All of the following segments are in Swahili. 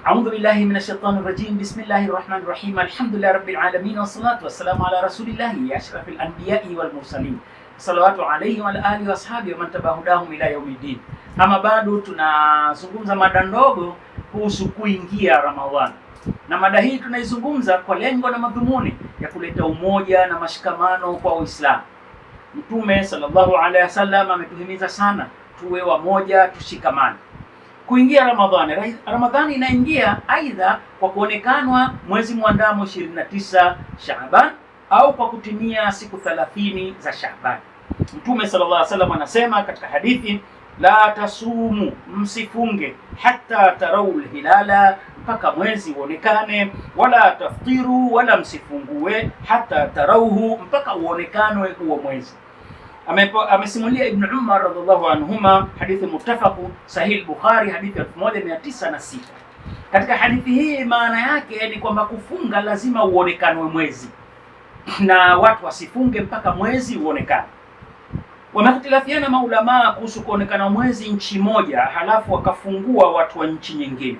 أعوذ بالله من الشيطان الرجيم. بسم الله الرحمن الرحيم. الحمد لله رب العالمين والصلاة والسلام على رسول الله أشرف الأنبياء والمرسلين صلوات عليه وعلى آله وأصحابه ومن تبع هداهم إلى يوم الدين. Ama bado tunazungumza mada ndogo kuhusu kuingia Ramadhani, na mada hii tunaizungumza kwa lengo na madhumuni ya kuleta umoja na mashikamano kwa Uislamu. Mtume sallallahu alaihi wasallam ametuhimiza sana tuwe wamoja, tushikamane. Kuingia Ramadhani, Ramadhani inaingia aidha kwa kuonekanwa mwezi mwandamo 29 Shaaban au kwa kutimia siku 30 za Shaaban. Mtume sallallahu alaihi wasallam anasema katika hadithi, la tasumu, msifunge, hata tarawul hilala, mpaka mwezi uonekane, wala taftiru, wala msifungue, hata tarawhu, mpaka uonekanwe huo mwezi. Amesimulia Ibn Umar radhiallahu anhuma, hadithi muttafaqu sahih Bukhari, hadithi 1906. Katika hadithi hii maana yake ni kwamba kufunga lazima uonekanwe mwezi, na watu wasifunge mpaka mwezi uonekane. Wamehitilafiana maulamaa kuhusu kuonekana mwezi nchi moja halafu wakafungua watu wa nchi nyingine.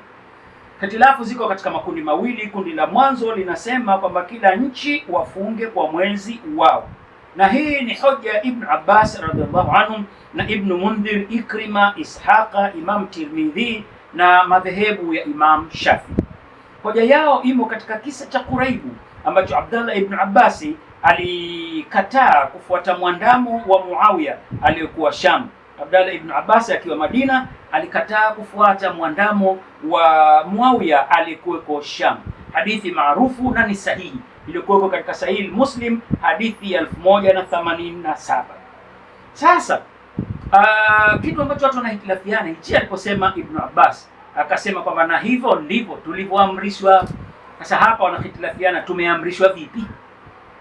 Hitilafu ziko katika makundi mawili. Kundi la mwanzo linasema kwamba kila nchi wafunge kwa mwezi wao, na hii ni hoja ya Ibn Abbas radhiallahu anhu na Ibn Mundhir, Ikrima, Ishaqa, Imam Tirmidhi na madhehebu ya Imam Shafi. Hoja yao imo katika kisa cha Kuraibu ambacho Abdallah ibn Abbas alikataa kufuata mwandamo wa Muawiya aliyokuwa Sham. Abdallah ibn Abbas akiwa Madina alikataa kufuata mwandamo wa Muawiya aliyekuwa Sham. Hadithi maarufu na ni sahihi iliyokuwa katika Sahih Muslim, hadithi 1087. Sasa kitu ambacho watu wanahitilafiana hichi aliposema Ibn Abbas akasema kwamba na hivyo ndivyo tulivyoamrishwa. Sasa hapa wanahitilafiana, tumeamrishwa vipi?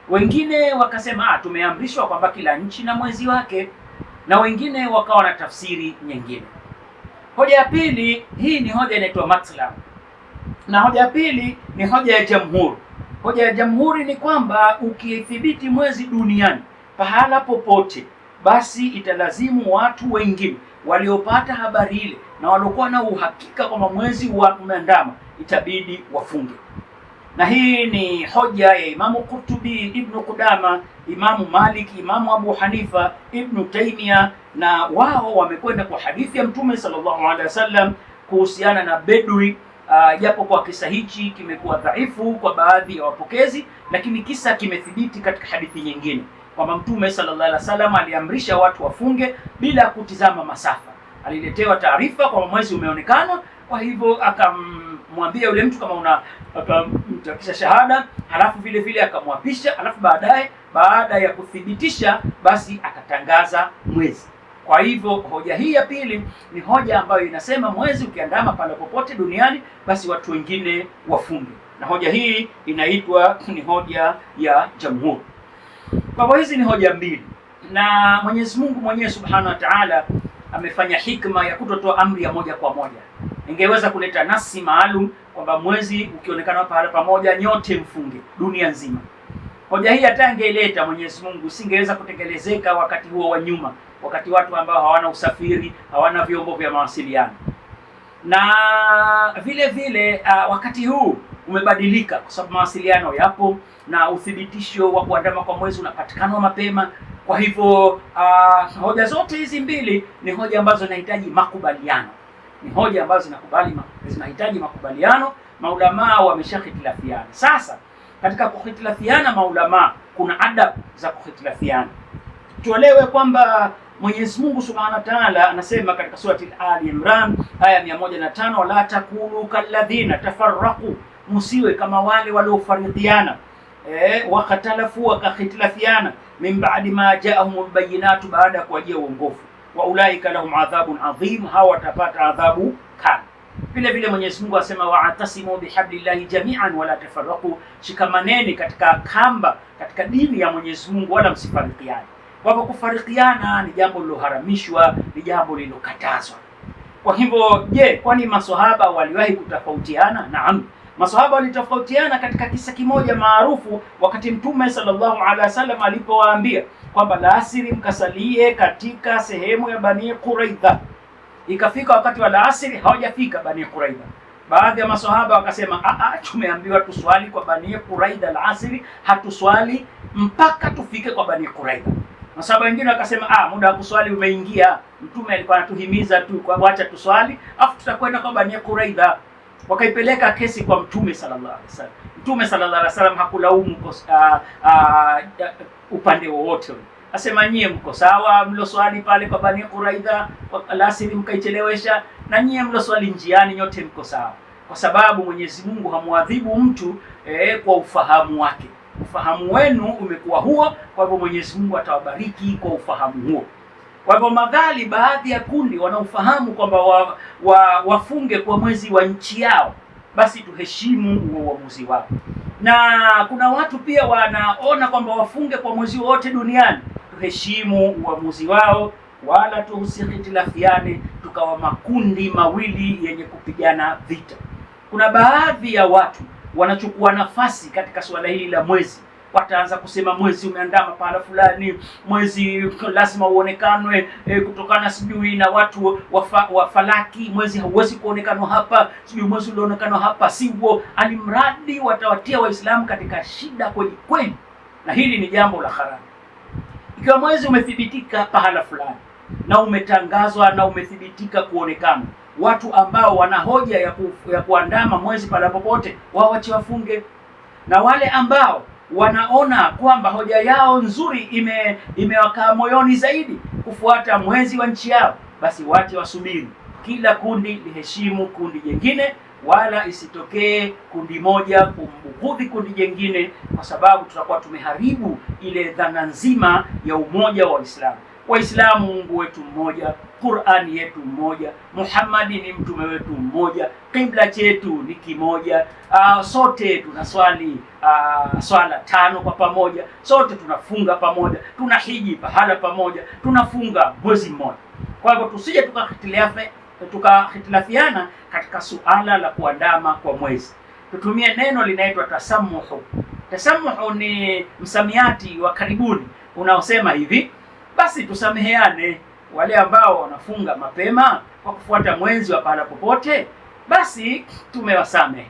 Wengine wakasema tumeamrishwa kwamba kila nchi na mwezi wake, na wengine wakawa na tafsiri nyingine. Hoja ya pili, hii ni hoja inaitwa matla, na hoja ya pili ni hoja ya jamhuri. Hoja ya jamhuri ni kwamba ukithibiti mwezi duniani pahala popote, basi italazimu watu wengine waliopata habari ile na waliokuwa na uhakika kwamba mwezi umeandama itabidi wafunge. Na hii ni hoja ya Imamu Qurtubi, Ibn Qudama, Imamu Malik, Imamu Abu Hanifa, Ibn Taymiyyah, na wao wamekwenda kwa hadithi ya Mtume sallallahu alaihi wasallam kuhusiana na bedui. Japo kwa kisa hichi kimekuwa dhaifu kwa baadhi ya wapokezi, lakini kisa kimethibiti katika hadithi nyingine kwamba Mtume sallallahu alaihi wasallam aliamrisha watu wafunge bila kutizama masafa. Aliletewa taarifa kwamba mwezi umeonekana, kwa hivyo akamwambia yule mtu kama akamtakisha shahada, halafu vile vile akamwapisha, halafu baada ya kuthibitisha basi akatangaza mwezi. Kwa hivyo hoja hii ya pili ni hoja ambayo inasema mwezi ukiandama pale popote duniani basi watu wengine wafunge, na hoja hii inaitwa ni hoja ya jamhuri. Kwa hivyo hizi ni hoja mbili, na Mwenyezi Mungu mwenyewe Subhanahu wa Ta'ala amefanya hikma ya kutotoa amri ya moja kwa moja. Ingeweza kuleta nasi maalum kwamba mwezi ukionekana pahala pamoja nyote mfunge dunia nzima. Hoja hii hata ingeileta Mwenyezi Mungu singeweza kutekelezeka wakati huo wa nyuma, wakati watu ambao hawana usafiri, hawana vyombo vya mawasiliano. Na vile vile wakati huu umebadilika kwa sababu mawasiliano yapo na uthibitisho wa kuandama kwa mwezi unapatikana mapema. Kwa hivyo hoja zote hizi mbili ni hoja ambazo zinahitaji makubaliano, ni hoja ambazo zinahitaji makubaliano. Maulamaa wameshahitilafiana. Sasa katika kuhitilafiana maulamaa kuna adabu za kuhitilafiana. Tuelewe kwamba Mwenyezi Mungu Subhanahu wa Ta'ala anasema katika surati Ali Imran aya 105, wala takunu kalladhina tafarraqu, musiwe kama wale waliofaridiana wakatalafu wakahitilafiana, min ba'di ma ja'ahumul bayyinatu, baada ya kuwajia uongofu, wa ulaika lahum adhabun adhim, hawa watapata adhabu kali. Vile vile Mwenyezi Mungu asema wa'tasimu bihablillahi jami'an wala tafarraqu, shikamaneni katika kamba, katika dini ya Mwenyezi Mungu wala msifarikiane. Kwa hivyo kufarikiana ni jambo liloharamishwa, ni jambo lilokatazwa. Kwa hivyo kwani maswahaba waliwahi kutofautiana? Naam, maswahaba walitofautiana katika kisa kimoja maarufu, wakati Mtume sallallahu alaihi wasallam alipowaambia kwamba la asiri mkasalie katika sehemu ya Bani Quraidha. Ikafika wakati wa alasiri hawajafika Bani Quraidha, Baadhi ya maswahaba wakasema tumeambiwa tuswali kwa Bani Quraidha al-asri, hatuswali mpaka tufike kwa Bani Quraidha. Maswahaba wengine wakasema muda wa kuswali umeingia, Mtume alikuwa anatuhimiza tu kwa wacha tuswali afu tutakwenda kwa Bani Quraidha. Wakaipeleka kesi kwa Mtume sallallahu alaihi wasallam. Mtume sallallahu alaihi wasallam hakulaumu upande wowote. Asema nyie mko sawa mloswali pale kwa Bani Quraidha alasiri mkaichelewesha, na nyie mloswali njiani nyote mko sawa, kwa sababu Mwenyezi Mungu hamwadhibu mtu kwa ufahamu wake. Ufahamu wenu umekuwa huo, kwa hivyo Mwenyezi Mungu atawabariki kwa ufahamu huo. Kwa hivyo madhali baadhi ya kundi wanaofahamu kwamba wafunge kwa mwezi wa nchi yao, basi tuheshimu huo uamuzi wao. Na kuna watu pia wanaona kwamba wafunge kwa mwezi wote duniani, tuheshimu uamuzi wala tusihitilafiane tukawa makundi mawili yenye kupigana vita. Kuna baadhi ya watu wanachukua nafasi katika suala hili la mwezi. Wataanza kusema mwezi umeandama pahala fulani, mwezi lazima uonekanwe kutokana sijui na watu wa falaki, mwezi hauwezi kuonekanwa hapa, sijui mwezi ulionekanwa hapa sivyo. Alimradi watawatia Waislamu katika shida kweli kweli, na hili ni jambo la haramu. Ikiwa mwezi umethibitika pahala fulani na umetangazwa na umethibitika kuonekana, watu ambao wana hoja ya kuandama mwezi pahala popote waache wafunge, na wale ambao wanaona kwamba hoja yao nzuri imewakaa moyoni zaidi kufuata mwezi wa nchi yao, basi wache wasubiri. Kila kundi liheshimu kundi jingine, wala isitokee kundi moja kumbughudhi kundi jingine, kwa sababu tutakuwa tumeharibu ile dhana nzima ya umoja wa Waislamu. Waislamu Mungu wetu mmoja, Qur'ani yetu mmoja, Muhammadi ni mtume wetu mmoja, kibla chetu ni kimoja, sote tunaswali swala 5 kwa pamoja, sote tunafunga pamoja, tunahiji pahala pamoja, tunafunga mwezi mmoja. Kwa hivyo tusije tukahitilafiana katika suala la kuandama kwa mwezi. Tutumie neno linaitwa tasammuhu. Tasammuhu ni msamiati wa karibuni unaosema hivi: basi tusameheane. Wale ambao wanafunga mapema kwa kufuata mwezi wa pahala popote, basi tumewasamehe,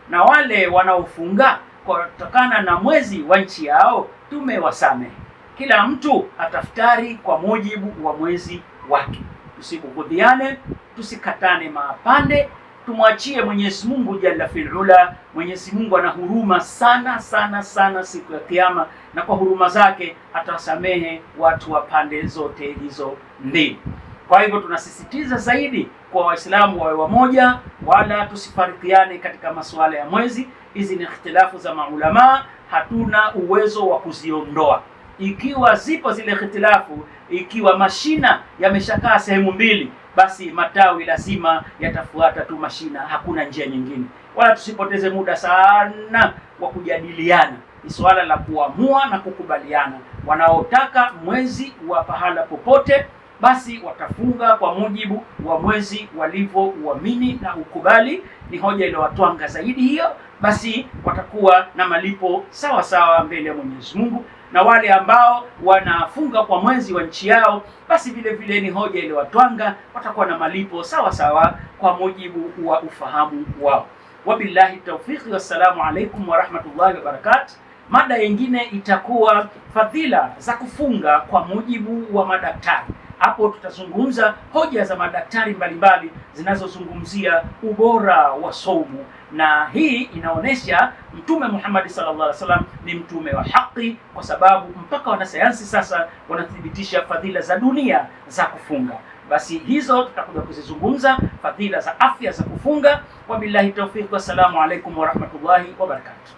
na wale wanaofunga kutokana na mwezi wa nchi yao tumewasamehe. Kila mtu atafutari kwa mujibu wa mwezi wake. Tusibughudhiane, tusikatane mapande, tumwachie Mwenyezi Mungu jalla fi'ala. Mwenyezi Mungu ana huruma sana sana sana siku ya Kiyama, na kwa huruma zake atawasamehe watu wa pande zote hizo mbili. Kwa hivyo tunasisitiza zaidi kwa Waislamu wawe wamoja, wala tusifarikiane katika masuala ya mwezi. Hizi ni ikhtilafu za maulama, hatuna uwezo wa kuziondoa. Ikiwa zipo zile ikhtilafu, ikiwa mashina yameshakaa sehemu mbili, basi matawi lazima yatafuata tu mashina, hakuna njia nyingine. Wala tusipoteze muda sana wa kujadiliana, ni swala la kuamua na kukubaliana. Wanaotaka mwezi wa pahala popote, basi watafunga kwa mujibu wa mwezi walivyouamini na ukubali. Ni hoja iliyowatwanga zaidi hiyo, basi watakuwa na malipo sawa sawa mbele ya Mwenyezi Mungu. Na wale ambao wanafunga kwa mwezi wa nchi yao, basi vile vile ni hoja iliyowatwanga, watakuwa na malipo sawa sawa kwa mujibu wa ufahamu wao. Wabillahi tawfiqi, wassalamu alaikum warahmatullahi wabarakatuh. Mada nyingine itakuwa fadhila za kufunga kwa mujibu wa madaktari. Hapo tutazungumza hoja za madaktari mbalimbali zinazozungumzia ubora wa saumu, na hii inaonesha Mtume Muhammad sallallahu alaihi wasallam ni mtume wa haki, kwa sababu mpaka wanasayansi sasa wanathibitisha fadhila za dunia za kufunga. Basi hizo tutakuja kuzizungumza, fadhila za afya za kufunga. Wabillahi tawfiq, wassalamu alaikum warahmatullahi wabarakatuh.